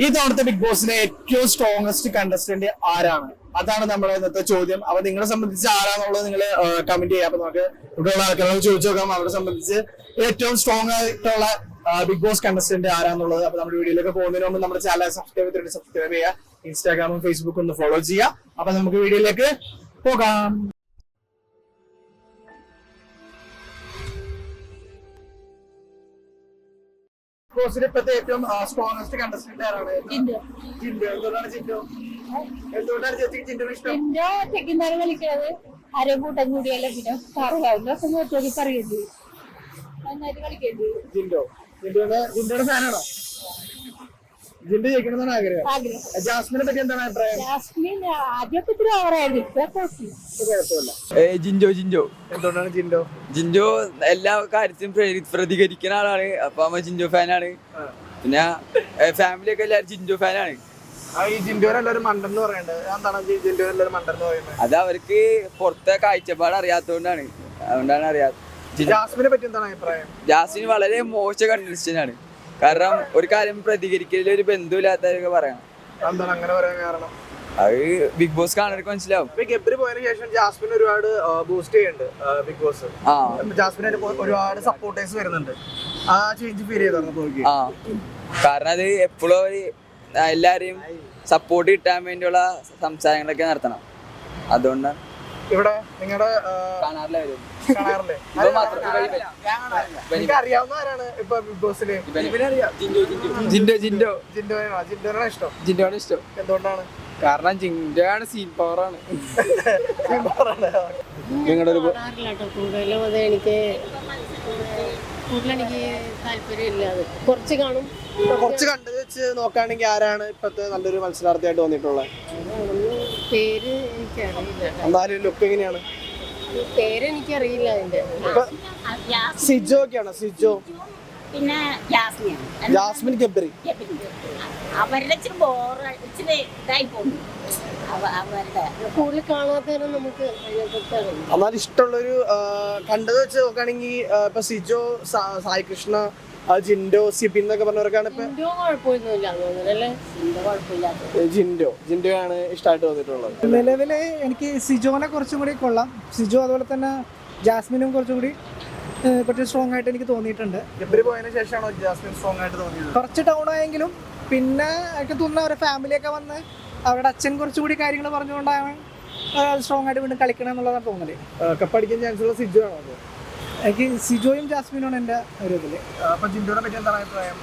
ഈ തവണത്തെ ബിഗ് ബോസിലെ ഏറ്റവും സ്ട്രോങ്സ്റ്റ് കണ്ടസ്റ്റന്റ് ആരാണ്? അതാണ് നമ്മുടെ ഇന്നത്തെ ചോദ്യം. അപ്പൊ നിങ്ങളെ സംബന്ധിച്ച് ആരാന്നുള്ളത് നിങ്ങൾ കമന്റ് ചെയ്യാം. അപ്പൊ നമുക്ക് ഇവിടെയുള്ള ആൾക്കാരോട് ചോദിച്ചു നോക്കാം അവരെ സംബന്ധിച്ച് ഏറ്റവും സ്ട്രോങ് ആയിട്ടുള്ള ബിഗ് ബോസ് കണ്ടസ്റ്റന്റ് ആരാന്നുള്ളത്. അപ്പൊ നമ്മുടെ വീഡിയോയിലേക്ക് പോകുന്നതിന് മുമ്പ് നമ്മുടെ ചാനൽ സബ്സ്ക്രൈബ് ചെയ്യുക, ഇൻസ്റ്റാഗ്രാമും ഫേസ്ബുക്കും ഒന്ന് ഫോളോ ചെയ്യുക. അപ്പൊ നമുക്ക് വീഡിയോയിലേക്ക് പോകാം. ഇപ്പോഴത്തെ ഏറ്റവും സ്ട്രോങ്സ്റ്റ് കണ്ടസ്റ്റന്റ് ആരാണ്? എന്തുകൊണ്ടാണ് ജിൻഡോ? എന്തുകൊണ്ടാണ് ചേച്ചിക്ക് ജിൻഡോനെ ഇഷ്ടം? ജിൻഡോ ചെക്കിന്മാരെ കളിക്കുന്നത് അരകൂട്ടം കൂടിയല്ല, പിന്നെ പറയുന്നത് പറയുന്നത് നന്നായിട്ട് കളിക്കേണ്ടി. ജിൻഡോയുടെ ഫാനാണോ? ജിൻഡോ ജയിക്കണമെന്നാണ് ആഗ്രഹം. ജാസ്മിനെ പറ്റി എന്താണ് അഭിപ്രായം? ജാസ്മിൻ ആദ്യമൊക്കെ ഇത്തിരി ഓവറായിരുന്നു, ഇപ്പൊ കുഴപ്പമില്ല. ജിൻഡോ എന്തുകൊണ്ടാണ് ജിൻഡോ? ജിൻഡോ എല്ലാ കാര്യത്തിലും പ്രതികരിക്കുന്ന ആളാണ്. അപ്പൊ അമ്മ ജിൻഡോ ഫാനാണ്. പിന്നെ ഫാമിലി ഒക്കെ എല്ലാവരും ജിൻഡോ ഫാനാണ്. ഈ ജിൻഡോനെ എല്ലാവരും മണ്ടെന്ന് പറയുന്നത് എന്താണ്? ജിൻഡോനെ എല്ലാവരും മണ്ടെന്ന് പറയുന്നത് അത് അവർക്ക് പുറത്തെ കാഴ്ചപ്പാട് അറിയാത്തതുകൊണ്ടാണ്. അതുകൊണ്ടാണ് അറിയാത്തത്. ജാസ്മിനെ പറ്റി എന്താണ് അഭിപ്രായം? ജാസ്മിൻ വളരെ മോശം കണ്ടസ്റ്റന്റ് ആണ്. കാരണം ഒരു കാര്യം പ്രതികരിക്കലിൽ ഒരു ബന്ധുവില്ലാത്തവരൊക്കെ പറയണം. എന്താണ് അങ്ങനെ പറയാൻ കാരണം? അത് ബിഗ് ബോസ് കാണാനൊക്കെ മനസ്സിലാവും. ഗബ്രി പോയതിനു ശേഷം ജാസ്മിൻ ഒരുപാട് ബൂസ്റ്റ് ചെയ്യുന്നുണ്ട് ബിഗ് ബോസ്. ജാസ്മിനെ ഒരുപാട് സപ്പോർട്ടേഴ്സ് വരുന്നുണ്ട്. ആ ചേഞ്ച് ഫീൽ ചെയ്തു. കാരണം അത് എപ്പോഴും എല്ലാരെയും സപ്പോർട്ട് കിട്ടാൻ വേണ്ടിയുള്ള സംസാരങ്ങളൊക്കെ നടത്തണം. അതുകൊണ്ടാണ് ഇവിടെ നിങ്ങളുടെ കാണാറില്ല വരും. കാണാറില്ലേ? അറിയാവുന്ന ആരാണ് ഇപ്പൊ ബിഗ് ബോസില്? ജിൻഡോനാണ് ഇഷ്ടം. എന്തുകൊണ്ടാണ്? കാരണം ജിൻഡോയാണ് സീൻ പവറാണ്. നിങ്ങളുടെ ഒരു കൂടുതലും അത് എനിക്ക് താല്പര്യമില്ല. അത് കുറച്ച് കാണും. കുറച്ച് കണ്ടത് വെച്ച് നോക്കുകയാണെങ്കിൽ ആരാണ് ഇപ്പത്തെ നല്ലൊരു മത്സരാർത്ഥിയായിട്ട് തോന്നിയിട്ടുള്ളത്? പേര് എനിക്കറിയില്ല. എന്നാലും ലുക്ക് എങ്ങനെയാണ്? പേരെനിക്കറിയില്ല അതിന്റെ. സിജോ ഒക്കെയാണോ? സിജോ പിന്നെ ജാസ്മിൻ ഗബ്രി അവരുടെ ഇതായി പോകും. അവരുടെ കൂടുതൽ കാണാത്തവരെ നമുക്ക് എന്നാൽ ഇഷ്ടമുള്ളൊരു കണ്ടത് വെച്ച് നോക്കുകയാണെങ്കിൽ ഇപ്പൊ സിജോ, സായി കൃഷ്ണ, ജിൻഡോ, സിബിൻ എന്നൊക്കെ പറഞ്ഞവരൊക്കെയാണ് ഇപ്പൊ. ജിൻഡോ ആണ് ഇഷ്ടമായിട്ട് തോന്നിയിട്ടുള്ളത്. നിലവില് എനിക്ക് സിജോനെ കുറച്ചും കൂടി കൊള്ളാം. സിജോ അതുപോലെ തന്നെ ജാസ്മിനും കുറച്ചും കൂടി കുറച്ച് സ്ട്രോങ് ആയിട്ട് എനിക്ക് തോന്നിയിട്ടുണ്ട്. ഗബ്രി പോയതിനു ശേഷമാണോ ജാസ്മിൻ സ്ട്രോങ് ആയിട്ട് തോന്നിയത്? കുറച്ച് ഡൗൺ ആയെങ്കിലും പിന്നെ എനിക്ക് തോന്നുന്നു അവരുടെ ഫാമിലിയൊക്കെ വന്ന് അവരുടെ അച്ഛൻ കുറച്ചുകൂടി കാര്യങ്ങൾ പറഞ്ഞുകൊണ്ടാണ് സ്ട്രോങ് ആയിട്ട് വീണ്ടും കളിക്കണം എന്നുള്ളതാണ് തോന്നല്. കപ്പടിക്കാൻ ചാൻസ് ഉള്ള സിജോ ആണോ? എനിക്ക് സിജോയും ജാസ്മിനുമാണ് എൻ്റെ ഒരു ഇതില്. അപ്പൊ ജിൻഡോനെ പറ്റി എന്താണ് അഭിപ്രായം?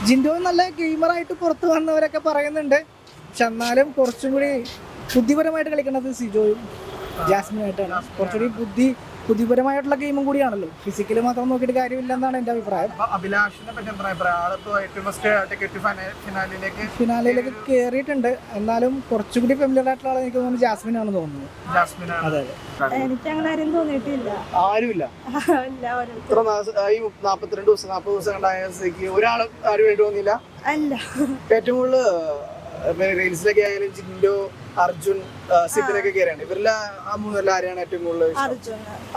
ജിൻഡോ നല്ല ഗെയിമറായിട്ട് പുറത്ത് വന്നവരൊക്കെ പറയുന്നുണ്ട്. പക്ഷെ എന്നാലും കുറച്ചും കൂടി ബുദ്ധിപരമായിട്ട് കളിക്കുന്നത് സിജോയും ജാസ്മിനായിട്ടാണ്. കുറച്ചുകൂടി ബുദ്ധിപരമായിട്ടുള്ള ഗെയിമും കൂടിയാണല്ലോ. ഫിസിക്കലി മാത്രം നോക്കിയിട്ട് കാര്യമില്ലെന്നാണ് എൻ്റെ അഭിപ്രായം. അഭിലാഷിനെ പറ്റി എന്താ അഭിപ്രായം? ഫിനാലയിലേക്ക് കയറിയിട്ടുണ്ട്. എന്നാലും കുറച്ചുകൂടി ഫെമിലിയർ ആയിട്ടുള്ള ആളെ എനിക്ക് തോന്നുന്നു ജാസ്മിൻ ആണെന്ന് തോന്നുന്നു. അതെ അതെ, എനിക്ക് അങ്ങനെ ആരും തോന്നിയിട്ടില്ല. ആരുമില്ല. ഇത്ര ഈ 40 ദിവസം കണ്ടായ ഒരാളും ആരും വേണ്ടി തോന്നിയില്ല. അല്ല, ഏറ്റവും കൂടുതൽ റീൽസിലൊക്കെ ആയാലും ജിൻഡോ, അർജുൻ, സിബിനൊക്കെ കയറിയാണ്. ഇവരെല്ലാം ആ മൂന്നെല്ലാം ആരെയാണ് ഏറ്റവും കൂടുതൽ?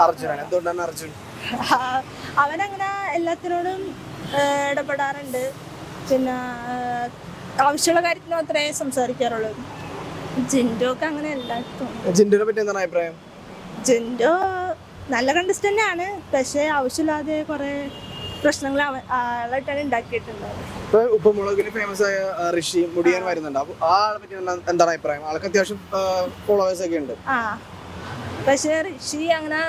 അർജുനാണ്. എന്തുകൊണ്ടാണ് അർജുൻ? അവനങ്ങനെ എല്ലാത്തിനോടും ഇടപെടാറുണ്ട്. പിന്നെ ആവശ്യമുള്ള കാര്യത്തിന് മാത്രമേ സംസാരിക്കാറുള്ളൂ. ജിൻഡോക്ക് അങ്ങനെ എല്ലാത്തും. ജിൻഡോനെ പറ്റി എന്താണ് അഭിപ്രായം? ജിൻഡോ നല്ല കണ്ടസ്റ്റന്റ് ആണ്, പക്ഷെ ആവശ്യമില്ലാതെ കുറെ പ്രശ്നങ്ങൾ ആളായിട്ടാണ് ഉണ്ടാക്കിയിട്ടുണ്ട്. ഇപ്പൊ ഉപ്പുമുളകിന് ഫേമസ് ആയ ഋഷി മുടിയാൻ വരുന്നുണ്ട്. അപ്പൊ ആ ആളെ പറ്റി എന്താണ് അഭിപ്രായം? ആൾക്ക് അത്യാവശ്യം ഫോളോവേഴ്സ് ഒക്കെ ഉണ്ട്. പക്ഷെ ഋഷി അങ്ങനെ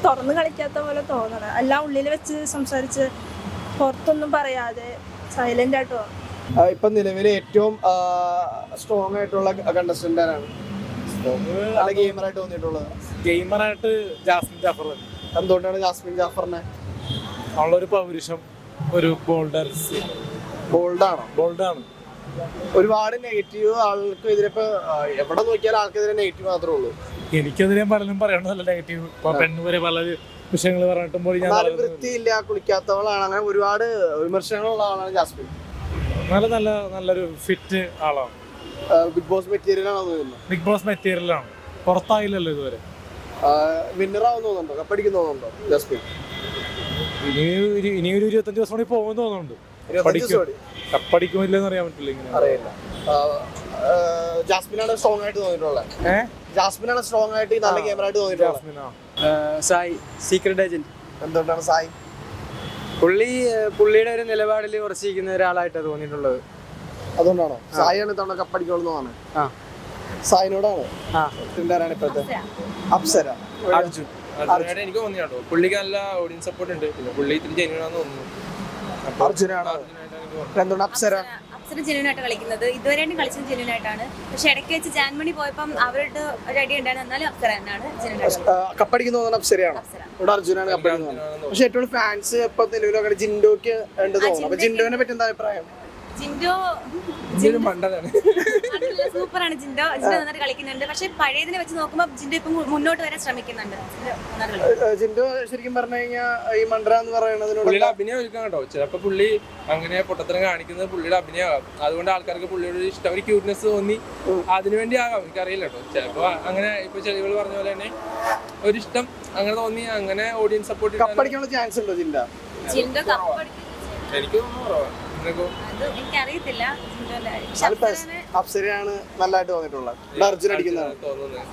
തുറന്ന് കളിക്കാത്ത പോലെ തോന്നണം. എല്ലാം ഉള്ളിൽ വെച്ച് സംസാരിച്ച് പുറത്തൊന്നും പറയാതെ സൈലന്റ് ആയിട്ട് തോന്നും. ഇപ്പൊ നിലവിലെ ഏറ്റവും സ്ട്രോങ് ആയിട്ടുള്ള കണ്ടസ്റ്റന്റ് ആരാണ്? ഗെയിമറായിട്ട് തോന്നിയിട്ടുള്ളത്? ഗെയിമറായിട്ട് ജാസ്മിൻ ജാഫർ. എന്തുകൊണ്ടാണ് ജാസ്മിൻ ജാഫറിനെ? അവളൊരു പൗരുഷം, ഒരു ബോൾഡാണ്. ഒരുപാട് നെഗറ്റീവ് ആൾക്ക് എതിരെ ഇപ്പൊ എവിടെ നോക്കിയാലും ആൾക്കെതിരെ നെഗറ്റീവ് മാത്രമേ ഉള്ളൂ. എനിക്കെതിരെ പലരും പറയണതല്ല നെഗറ്റീവ്. പെണ്ണുവരെ പല വിഷയങ്ങൾ പറഞ്ഞിട്ടുമ്പോൾ വൃത്തിയില്ല, കുളിക്കാത്തവളാണ്, അങ്ങനെ ഒരുപാട് വിമർശനങ്ങളുള്ള ആളാണ് ജാസ്മിൻ. നല്ലൊരു ഫിറ്റ് ആളാണ്. ബിഗ് ബോസ് മെറ്റീരിയൽ ആണോ തോന്നുന്നു? ബിഗ് ബോസ് മെറ്റീരിയലാണ്. പുറത്തായില്ലല്ലോ ഇതുവരെ. വിന്നറാവും തോന്നുന്നുണ്ടോ? കപ്പടിക്കും തോന്നുന്നുണ്ടോ ജാസ്മിൻ? ഇനിയൊരു 25 ദിവസം കൂടി പോകുമെന്ന് തോന്നുന്നുണ്ട്. കപ്പടിക്കുമില്ലെന്ന് അറിയാൻ പറ്റില്ല ഇങ്ങനെ. അറിയില്ല. ജാസ്മിനാണ് സ്ട്രോങ് ആയിട്ട് തോന്നിയിട്ടുള്ളത്. ജാസ്മിനാണ് സ്ട്രോങ് ആയിട്ട് നല്ല ഗെയിമർ ആയിട്ട് തോന്നിയിട്ടുള്ളത്. ജാസ്മിനോ? Sai secret agent. എന്തുകൊണ്ടാണ് സായി? പുള്ളിയുടെ ഒരു നിലപാടിൽ ഉറച്ചിരിക്കുന്ന ഒരാളായിട്ടാണ് തോന്നിയിട്ടുള്ളത്. അതുകൊണ്ടാണോ സായിയാണ് ഇത്തവണ കപ്പടിക്കുള്ളതാണ്? ആ. സായിനോടാണ്. ആ. എന്താരാണ് ഇപ്പോഴത്തെ? അപ്സര. അർജുൻ. എനിക്ക് തോന്നിയാട്ടോ പുള്ളിക്ക് നല്ല ഓഡിയൻസ് സപ്പോർട്ട് ഉണ്ട്. പിന്നെ പുള്ളി ഇത്തിരി ജെന്യൂനാന്ന് തോന്നുന്നു. അർജുനാണ്. എന്തുകൊണ്ട് അപ്സര? അപ്സര ജെന്യൂൻ ആയിട്ട് കളിക്കുന്നത്. ഇതുവരെയായിട്ടും കളിച്ചത് ജെന്യൂൻ ആയിട്ടാണ്. പക്ഷെ ഇടയ്ക്ക് വെച്ച് ജാൻമണി പോയപ്പം അവരുടെ ഒരു അടി ഉണ്ടായിരുന്നു. എന്നാലും അപ്സര തന്നെയാണ് ജെന്യൂൻ ആയിട്ട് കപ്പടിക്കുന്ന തോന്നുന്നത് അപ്സരയാണ്. ഇവിടെ അർജുനാണ് കപ്പടിക്കുന്നത്. പക്ഷെ ഏറ്റവും ഫാൻസ് ഇപ്പൊ നിലവിലൊക്കെ ജിൻഡോക്ക് ഉണ്ട് തോന്നുന്നു. അപ്പൊ ജിൻഡോനെ പറ്റി എന്താ അഭിപ്രായം? ജിൻഡോ സൂപ്പറാണ്. ജിൻഡോ നന്നായിട്ട് കളിക്കുന്നുണ്ട്. പക്ഷെ പഴയതിനെ വെച്ച് നോക്കുമ്പോൾ ജിൻഡോ ഇപ്പം മുന്നോട്ട് വരാൻ ശ്രമിക്കുന്നുണ്ട്. ജിൻഡോ ശരിക്കും പറഞ്ഞു കഴിഞ്ഞാൽ ഈ മണ്ഡല എന്ന് പറയുന്നതിനോട് പുള്ളിയുടെ അഭിനയം ഒഴിക്കാൻ കേട്ടോ. ചിലപ്പോ പുള്ളി അങ്ങനെ പൊട്ടത്തരം കാണിക്കുന്നത് പുള്ളിയുടെ അഭിനയമാകാം. അതുകൊണ്ട് ആൾക്കാർക്ക് പുള്ളിയോട് ഇഷ്ടം, ഒരു ക്യൂട്ട്നെസ് തോന്നി അതിനുവേണ്ടി ആകാം. എനിക്കറിയില്ല കേട്ടോ. ചിലപ്പോ അങ്ങനെ ഇപ്പൊ ചെളികൾ പറഞ്ഞ പോലെ തന്നെ ഒരു ഇഷ്ടം അങ്ങനെ തോന്നി, അങ്ങനെ ഓഡിയൻസ് സപ്പോർട്ട് കപ്പടിക്കാനുള്ള ചാൻസ് ഉണ്ടോ ജിൻഡോ? ജിൻഡോ കപ്പടിക്കും എനിക്ക് തോന്നുന്നു. അത് എനിക്കറിയത്തില്ല. അപ്സരയാണ് നല്ലതായിട്ട് തോന്നിയിട്ടുള്ളത്. അർജുൻ അടിക്കുന്നതാണ് തോന്നുന്നത്.